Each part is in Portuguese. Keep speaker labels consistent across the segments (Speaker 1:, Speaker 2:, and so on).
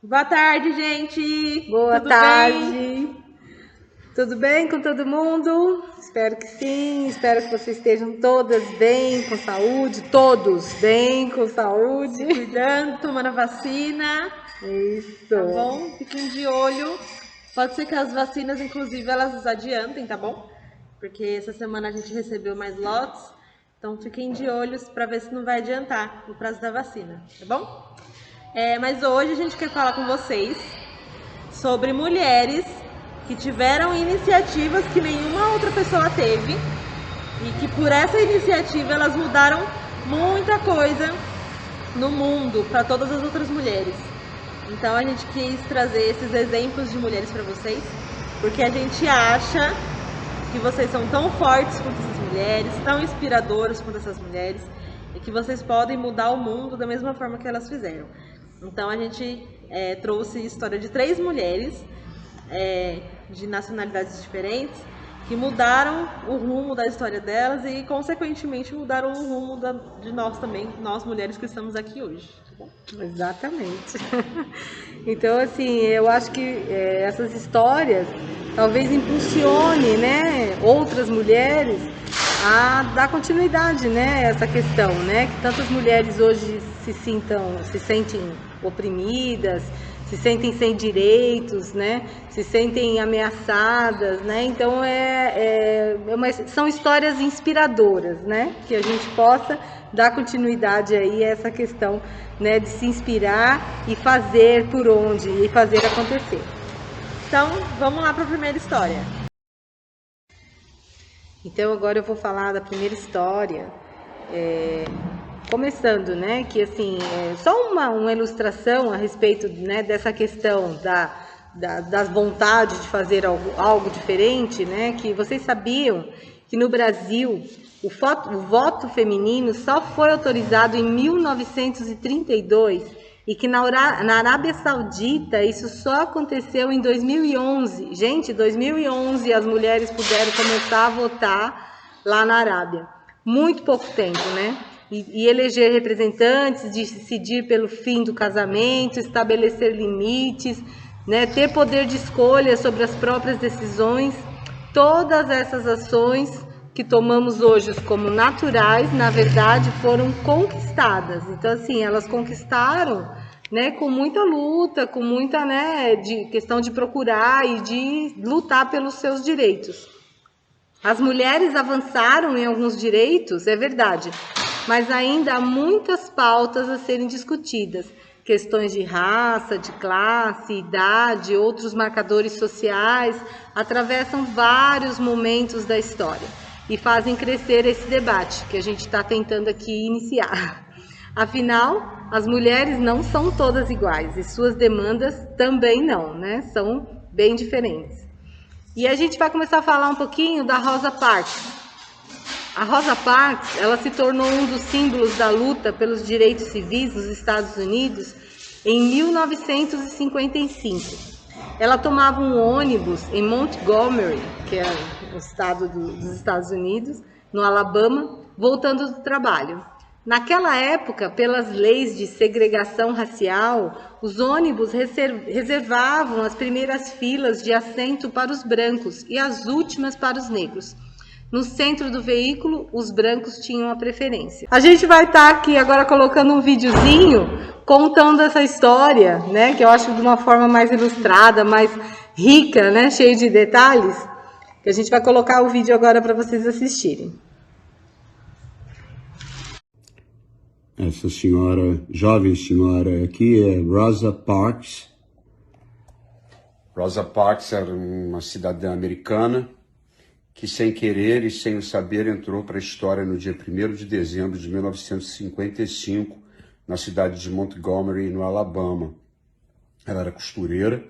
Speaker 1: Boa tarde, gente!
Speaker 2: Boa
Speaker 1: Tudo bem?
Speaker 2: tarde. Tudo bem com todo mundo? Espero que sim. Espero que vocês estejam todas bem, com saúde. Todos bem, com saúde.
Speaker 1: Cuidando, tomando a vacina,
Speaker 2: Isso.
Speaker 1: tá bom? Fiquem de olho. Pode ser que as vacinas, inclusive, elas adiantem, tá bom? Porque essa semana a gente recebeu mais lotes. Então fiquem de olho para ver se não vai adiantar o prazo da vacina, tá bom? Mas hoje a gente quer falar com vocês sobre mulheres que tiveram iniciativas que nenhuma outra pessoa teve e que por essa iniciativa elas mudaram muita coisa no mundo para todas as outras mulheres. Então a gente quis trazer esses exemplos de mulheres para vocês, porque a gente acha que vocês são tão fortes quanto essas mulheres, tão inspiradoras quanto essas mulheres, e que vocês podem mudar o mundo da mesma forma que elas fizeram. Então a gente trouxe a história de 3 mulheres de nacionalidades diferentes que mudaram o rumo da história delas e, consequentemente, mudaram o rumo de nós também, nós mulheres que estamos aqui hoje. Tá bom?
Speaker 2: Exatamente. Então, assim, eu acho que essas histórias talvez impulsione, né, outras mulheres a dar continuidade, né, a essa questão, né, que tantas mulheres hoje se sentem oprimidas, se sentem sem direitos, né, se sentem ameaçadas, né, então são histórias inspiradoras, né, que a gente possa dar continuidade aí a essa questão, né, de se inspirar e fazer por onde e fazer acontecer.
Speaker 1: Então, vamos lá para a primeira história.
Speaker 2: Então agora eu vou falar da primeira história, começando, né, que assim, só uma ilustração a respeito, né, dessa questão das vontades de fazer algo diferente, né, que vocês sabiam que no Brasil o voto feminino só foi autorizado em 1932 e que na Arábia Saudita isso só aconteceu em 2011. Gente, 2011 as mulheres puderam começar a votar lá na Arábia. Muito pouco tempo, né? E eleger representantes, decidir pelo fim do casamento, estabelecer limites, né? Ter poder de escolha sobre as próprias decisões. Todas essas ações que tomamos hoje como naturais, na verdade, foram conquistadas. Então, assim, elas conquistaram, né, com muita luta, com muita, né, de questão de procurar e de lutar pelos seus direitos. As mulheres avançaram em alguns direitos, é verdade, mas ainda há muitas pautas a serem discutidas. Questões de raça, de classe, idade, outros marcadores sociais atravessam vários momentos da história e fazem crescer esse debate que a gente está tentando aqui iniciar. Afinal, as mulheres não são todas iguais e suas demandas também não, né? São bem diferentes. E a gente vai começar a falar um pouquinho da Rosa Parks. A Rosa Parks, ela se tornou um dos símbolos da luta pelos direitos civis nos Estados Unidos em 1955. Ela tomava um ônibus em Montgomery, que é o estado dos Estados Unidos, no Alabama, voltando do trabalho. Naquela época, pelas leis de segregação racial, os ônibus reservavam as primeiras filas de assento para os brancos e as últimas para os negros. No centro do veículo, os brancos tinham a preferência. A gente vai estar aqui agora colocando um videozinho contando essa história, né, que eu acho de uma forma mais ilustrada, mais rica, né, cheio de detalhes. Que a gente vai colocar o vídeo agora para vocês assistirem.
Speaker 3: Essa senhora, jovem senhora aqui é Rosa Parks. Rosa Parks era uma cidadã americana que, sem querer e sem o saber, entrou para a história no dia 1º de dezembro de 1955, na cidade de Montgomery, no Alabama. Ela era costureira.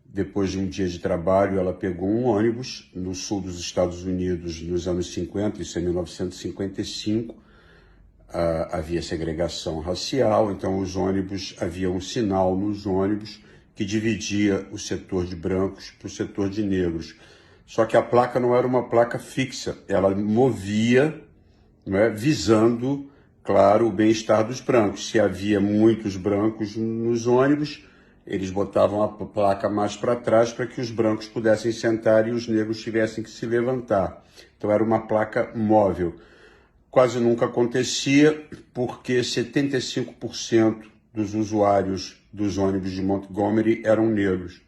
Speaker 3: Depois de um dia de trabalho, ela pegou um ônibus no sul dos Estados Unidos nos anos 50, isso é 1955. Havia segregação racial, então havia um sinal nos ônibus que dividia o setor de brancos para o setor de negros. Só que a placa não era uma placa fixa, ela movia, não é, visando, claro, o bem-estar dos brancos. Se havia muitos brancos nos ônibus, eles botavam a placa mais para trás para que os brancos pudessem sentar e os negros tivessem que se levantar. Então era uma placa móvel. Quase nunca acontecia porque 75% dos usuários dos ônibus de Montgomery eram negros.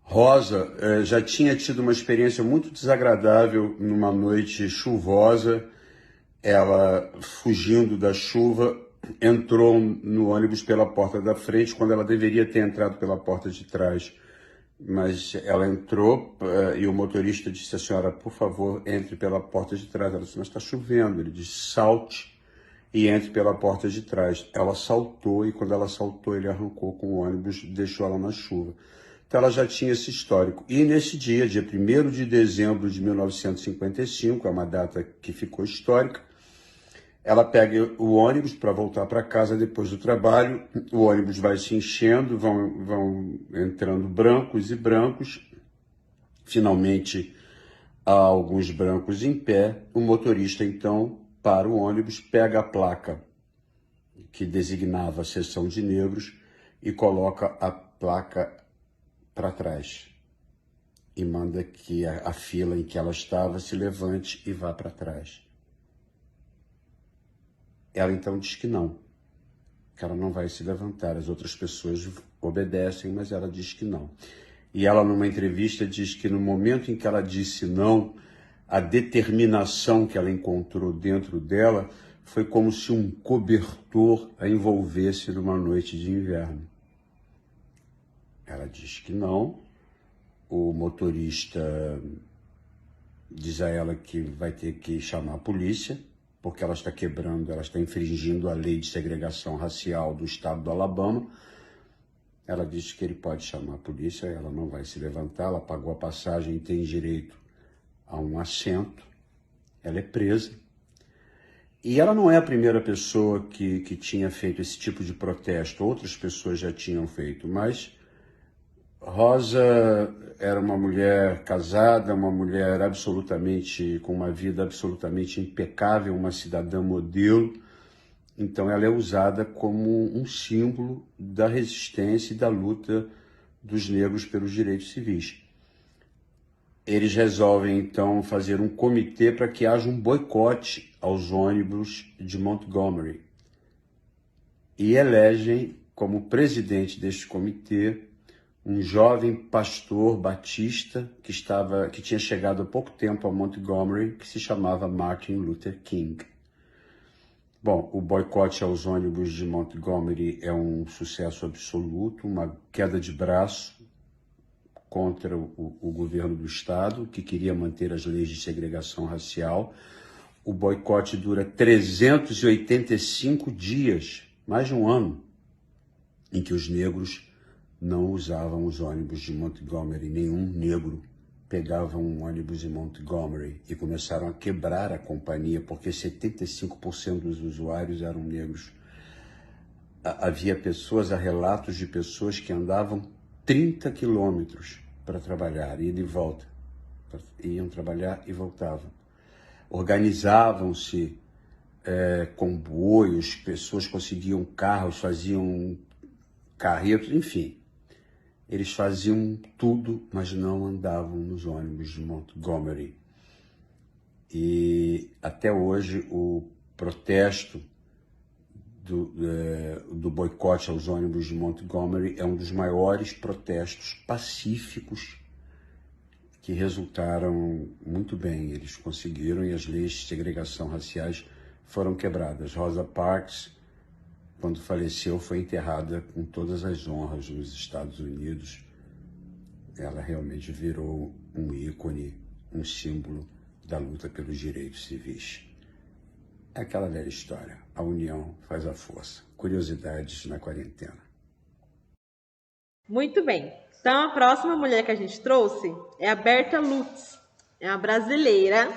Speaker 3: Rosa já tinha tido uma experiência muito desagradável numa noite chuvosa. Ela, fugindo da chuva, entrou no ônibus pela porta da frente, quando ela deveria ter entrado pela porta de trás. Mas ela entrou e o motorista disse: a senhora, por favor, entre pela porta de trás. Ela disse: mas está chovendo. Ele disse: salte e entre pela porta de trás. Ela saltou e quando ela saltou, ele arrancou com o ônibus e deixou ela na chuva. Então ela já tinha esse histórico. E nesse dia 1º de dezembro de 1955, é uma data que ficou histórica, ela pega o ônibus para voltar para casa depois do trabalho. O ônibus vai se enchendo, vão entrando brancos e brancos. Finalmente, há alguns brancos em pé. O motorista, então, para o ônibus, pega a placa que designava a seção de negros e coloca a placa para trás. E manda que a fila em que ela estava se levante e vá para trás. Ela então diz que não, que ela não vai se levantar. As outras pessoas obedecem, mas ela diz que não. E ela, numa entrevista, diz que no momento em que ela disse não, a determinação que ela encontrou dentro dela foi como se um cobertor a envolvesse numa noite de inverno. Ela diz que não. O motorista diz a ela que vai ter que chamar a polícia, porque ela está quebrando, ela está infringindo a lei de segregação racial do estado do Alabama. Ela diz que ele pode chamar a polícia, ela não vai se levantar, ela pagou a passagem e tem direito a um assento. Ela é presa. E ela não é a primeira pessoa que tinha feito esse tipo de protesto, outras pessoas já tinham feito, mas Rosa era uma mulher casada, uma mulher com uma vida absolutamente impecável, uma cidadã modelo. Então ela é usada como um símbolo da resistência e da luta dos negros pelos direitos civis. Eles resolvem então fazer um comitê para que haja um boicote aos ônibus de Montgomery e elegem como presidente deste comitê um jovem pastor batista que tinha chegado há pouco tempo a Montgomery, que se chamava Martin Luther King. Bom, o boicote aos ônibus de Montgomery é um sucesso absoluto, uma queda de braço contra o governo do estado, que queria manter as leis de segregação racial. O boicote dura 385 dias, mais de um ano, em que os negros não usavam os ônibus de Montgomery. Nenhum negro pegava um ônibus em Montgomery e começaram a quebrar a companhia, porque 75% dos usuários eram negros. Havia relatos de pessoas que andavam 30 quilômetros para trabalhar, ida e volta. Iam trabalhar e voltavam. Organizavam-se comboios, pessoas conseguiam carros, faziam carretos, enfim. Eles faziam tudo, mas não andavam nos ônibus de Montgomery. E até hoje o protesto do boicote aos ônibus de Montgomery é um dos maiores protestos pacíficos que resultaram muito bem. Eles conseguiram e as leis de segregação raciais foram quebradas. Rosa Parks, quando faleceu, foi enterrada com todas as honras nos Estados Unidos. Ela realmente virou um ícone, um símbolo da luta pelos direitos civis. É aquela velha história, a união faz a força. Curiosidades na quarentena.
Speaker 1: Muito bem. Então, a próxima mulher que a gente trouxe é a Berta Lutz. É uma brasileira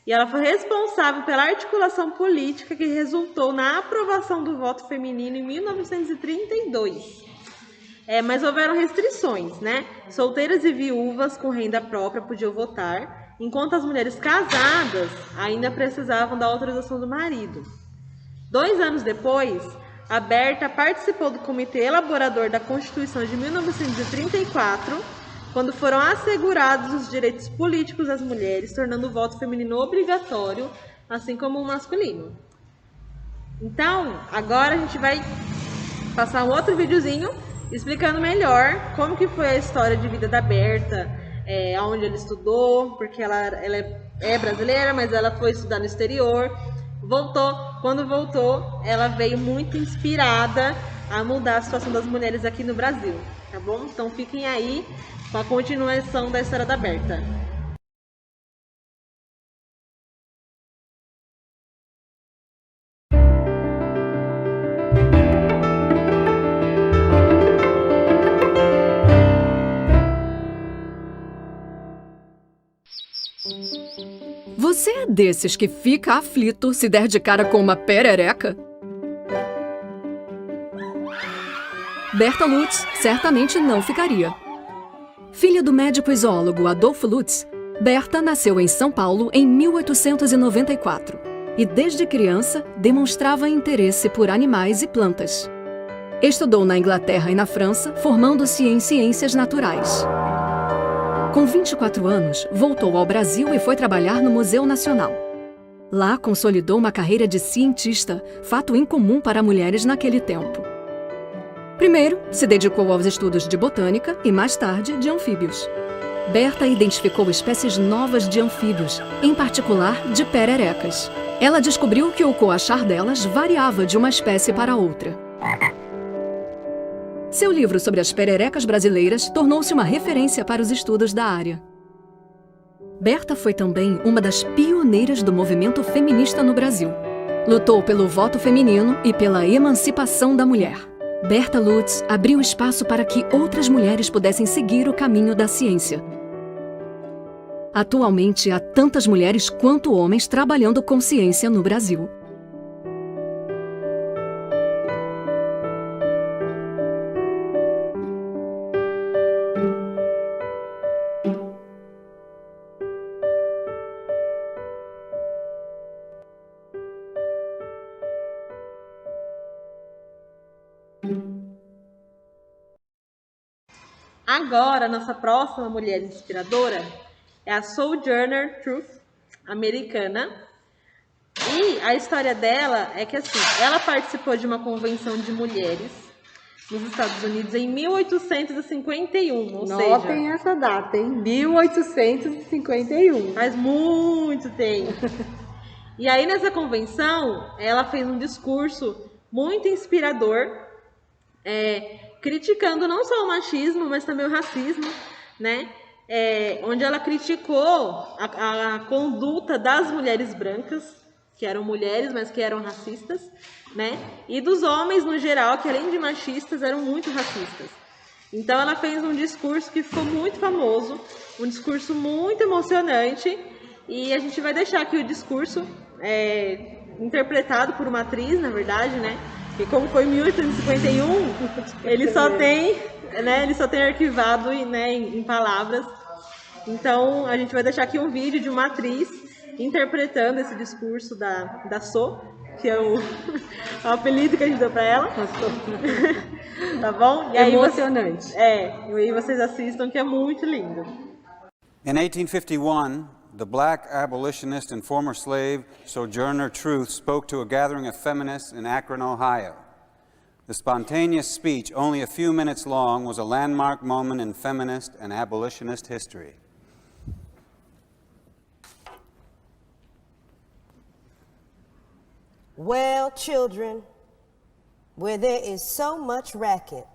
Speaker 1: e ela foi responsável pela articulação política que resultou na aprovação do voto feminino em 1932. Mas houveram restrições, né? Solteiras e viúvas com renda própria podiam votar, enquanto as mulheres casadas ainda precisavam da autorização do marido. 2 anos depois, a Berta participou do comitê elaborador da Constituição de 1934, quando foram assegurados os direitos políticos das mulheres, tornando o voto feminino obrigatório, assim como o masculino. Então, agora a gente vai passar um outro videozinho explicando melhor como que foi a história de vida da Berta, onde ela estudou, porque ela é brasileira, mas ela foi estudar no exterior, voltou. Quando voltou, ela veio muito inspirada a mudar a situação das mulheres aqui no Brasil, tá bom? Então fiquem aí com a continuação da história da Berta.
Speaker 4: Você é desses que fica aflito se der de cara com uma perereca? Berta Lutz certamente não ficaria. Filha do médico e zoólogo Adolfo Lutz, Berta nasceu em São Paulo em 1894 e desde criança demonstrava interesse por animais e plantas. Estudou na Inglaterra e na França, formando-se em ciências naturais. Com 24 anos, voltou ao Brasil e foi trabalhar no Museu Nacional. Lá, consolidou uma carreira de cientista, fato incomum para mulheres naquele tempo. Primeiro, se dedicou aos estudos de botânica e, mais tarde, de anfíbios. Berta identificou espécies novas de anfíbios, em particular de pererecas. Ela descobriu que o coachar delas variava de uma espécie para outra. Seu livro sobre as pererecas brasileiras tornou-se uma referência para os estudos da área. Berta foi também uma das pioneiras do movimento feminista no Brasil. Lutou pelo voto feminino e pela emancipação da mulher. Berta Lutz abriu espaço para que outras mulheres pudessem seguir o caminho da ciência. Atualmente, há tantas mulheres quanto homens trabalhando com ciência no Brasil.
Speaker 1: Agora, nossa próxima mulher inspiradora é a Sojourner Truth, americana. E a história dela é que, assim, ela participou de uma convenção de mulheres nos Estados Unidos em 1851, ou
Speaker 2: Notem
Speaker 1: seja...
Speaker 2: essa data, hein? 1851.
Speaker 1: Faz muito tempo. E aí, nessa convenção, ela fez um discurso muito inspirador, criticando não só o machismo, mas também o racismo, né? Onde ela criticou a conduta das mulheres brancas, que eram mulheres, mas que eram racistas, né? E dos homens, no geral, que além de machistas, eram muito racistas. Então, ela fez um discurso que ficou muito famoso, um discurso muito emocionante, e a gente vai deixar aqui o discurso interpretado por uma atriz, na verdade, né? E como foi em 1851, ele só tem arquivado, né, em palavras. Então, a gente vai deixar aqui um vídeo de uma atriz interpretando esse discurso da So, que é o apelido que a gente deu para ela. Tá bom? E aí
Speaker 2: emocionante.
Speaker 1: E aí vocês assistam, que é muito lindo.
Speaker 5: In 1851, the black abolitionist and former slave Sojourner Truth spoke to a gathering of feminists in Akron, Ohio. The spontaneous speech, only a few minutes long, was a landmark moment in feminist and abolitionist history.
Speaker 6: Well, children, where there is so much racket,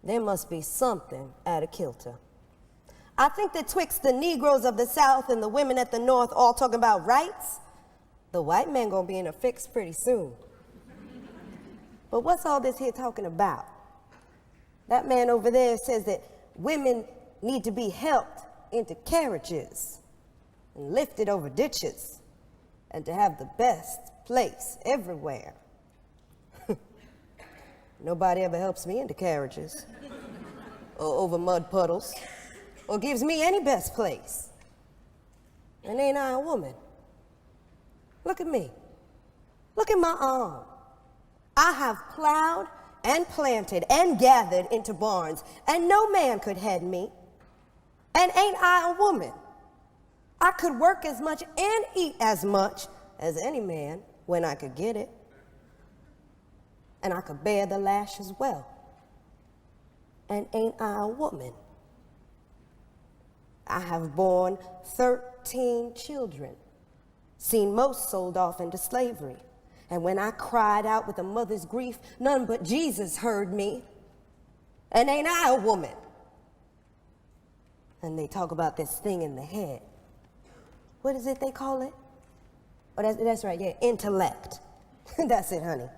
Speaker 6: there must be something out of kilter. I think that twixt the Negroes of the South and the women at the North all talking about rights, the white man gonna be in a fix pretty soon. But what's all this here talking about? That man over there says that women need to be helped into carriages and lifted over ditches and to have the best place everywhere. Nobody ever helps me into carriages or over mud puddles or gives me any best place. And ain't I a woman? Look at me. Look at my arm. I have plowed and planted and gathered into barns, and no man could head me. And ain't I a woman? I could work as much and eat as much as any man when I could get it. And I could bear the lash as well. And ain't I a woman? I have borne 13 children, seen most sold off into slavery. And when I cried out with a mother's grief, none but Jesus heard me. And ain't I a woman? And they talk about this thing in the head. What is it they call it? Oh, that's right, yeah, intellect. That's it, honey.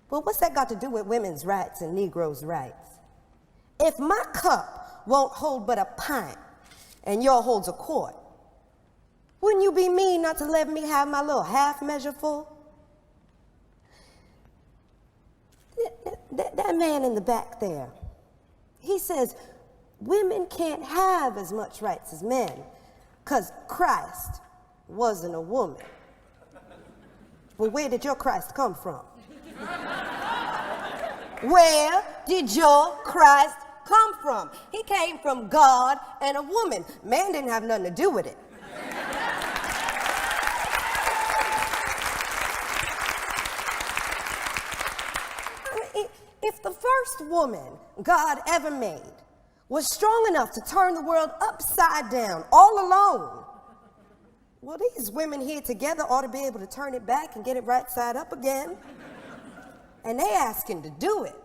Speaker 6: Well, what's that got to do with women's rights and Negroes' rights? If my cup won't hold but a pint and yours holds a quart, wouldn't you be mean not to let me have my little half measure full? That man in the back there, he says women can't have as much rights as men because Christ wasn't a woman. Well, where did your Christ come from? Where did your Christ come from? He came from God and a woman. Man didn't have nothing to do with it. If the first woman God ever made was strong enough to turn the world upside down all alone, well, these women here together ought to be able to turn it back and get it right side up again. And they asking to do it.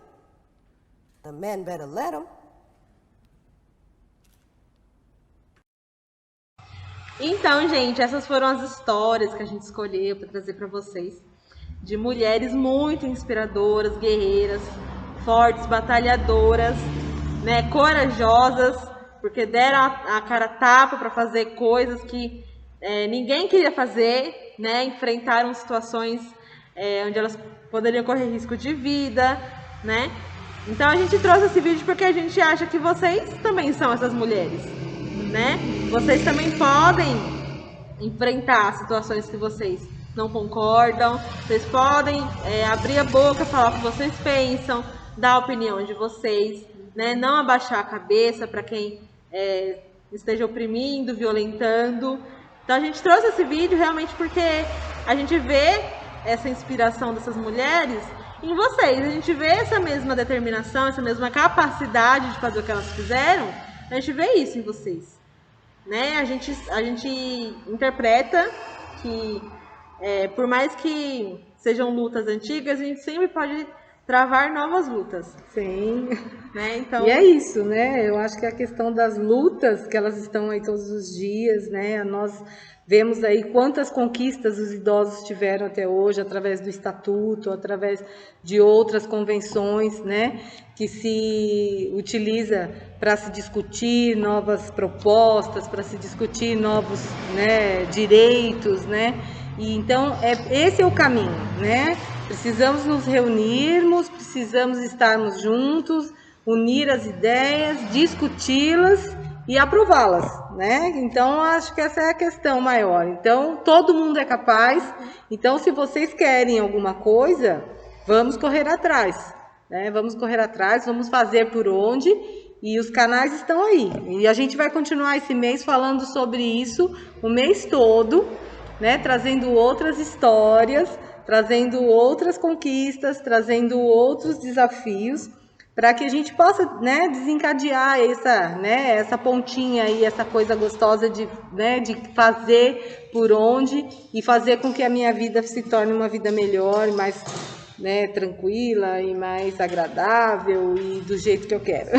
Speaker 6: The men better let them.
Speaker 1: Então, gente, essas foram as histórias que a gente escolheu para trazer para vocês, de mulheres muito inspiradoras, guerreiras, fortes, batalhadoras, né, corajosas, porque deram a cara a tapa para fazer coisas que ninguém queria fazer, né, enfrentaram situações onde elas poderiam correr risco de vida, né? Então a gente trouxe esse vídeo porque a gente acha que vocês também são essas mulheres, né? Vocês também podem enfrentar situações que vocês não concordam, vocês podem abrir a boca, falar o que vocês pensam, dar a opinião de vocês, né? Não abaixar a cabeça para quem esteja oprimindo, violentando. Então a gente trouxe esse vídeo realmente porque a gente vê essa inspiração dessas mulheres em vocês, a gente vê essa mesma determinação, essa mesma capacidade de fazer o que elas fizeram, a gente vê isso em vocês, né? A gente interpreta que por mais que sejam lutas antigas, a gente sempre pode travar novas lutas.
Speaker 2: Sim.
Speaker 1: Né? Então...
Speaker 2: E é isso, né? Eu acho que a questão das lutas, que elas estão aí todos os dias, né? Nós vemos aí quantas conquistas os idosos tiveram até hoje, através do Estatuto, através de outras convenções, né? Que se utiliza para se discutir novas propostas, para se discutir novos, né, direitos, né? E então, esse é o caminho, né? Precisamos nos reunirmos, precisamos estarmos juntos, unir as ideias, discuti-las e aprová-las, né? Então, acho que essa é a questão maior. Então, todo mundo é capaz. Então, se vocês querem alguma coisa, vamos correr atrás, né? Vamos correr atrás, vamos fazer por onde, e os canais estão aí. E a gente vai continuar esse mês falando sobre isso o mês todo, né? Trazendo outras histórias, trazendo outras conquistas, trazendo outros desafios, para que a gente possa, né, desencadear essa pontinha aí, essa coisa gostosa de fazer por onde e fazer com que a minha vida se torne uma vida melhor, mais, né, tranquila e mais agradável e do jeito que eu quero.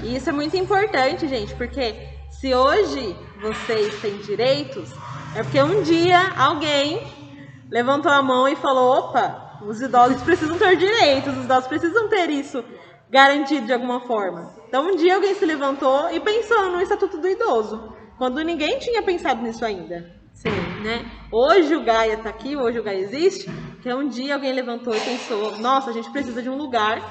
Speaker 1: E isso é muito importante, gente, porque se hoje vocês têm direitos, é porque um dia alguém levantou a mão e falou: opa, os idosos precisam ter direitos, os idosos precisam ter isso garantido de alguma forma. Então um dia alguém se levantou e pensou no Estatuto do Idoso, quando ninguém tinha pensado nisso ainda. Sim, né? Hoje o Gaia está aqui, hoje o Gaia existe, porque um dia alguém levantou e pensou: nossa, a gente precisa de um lugar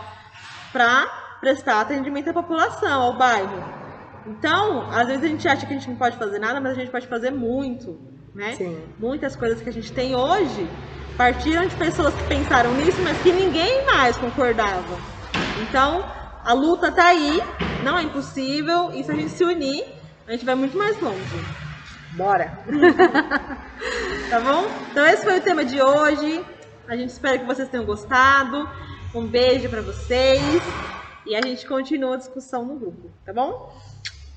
Speaker 1: para prestar atendimento à população, ao bairro. Então, às vezes a gente acha que a gente não pode fazer nada, mas a gente pode fazer muito, né?
Speaker 2: Sim.
Speaker 1: Muitas coisas que a gente tem hoje, partiram de pessoas que pensaram nisso, mas que ninguém mais concordava. Então, a luta tá aí, não é impossível, e se a gente se unir, a gente vai muito mais longe.
Speaker 2: Bora!
Speaker 1: Tá bom? Então esse foi o tema de hoje. A gente espera que vocês tenham gostado. Um beijo pra vocês. E a gente continua a discussão no grupo, tá bom?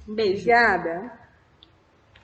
Speaker 1: Um beijo.
Speaker 2: Obrigada!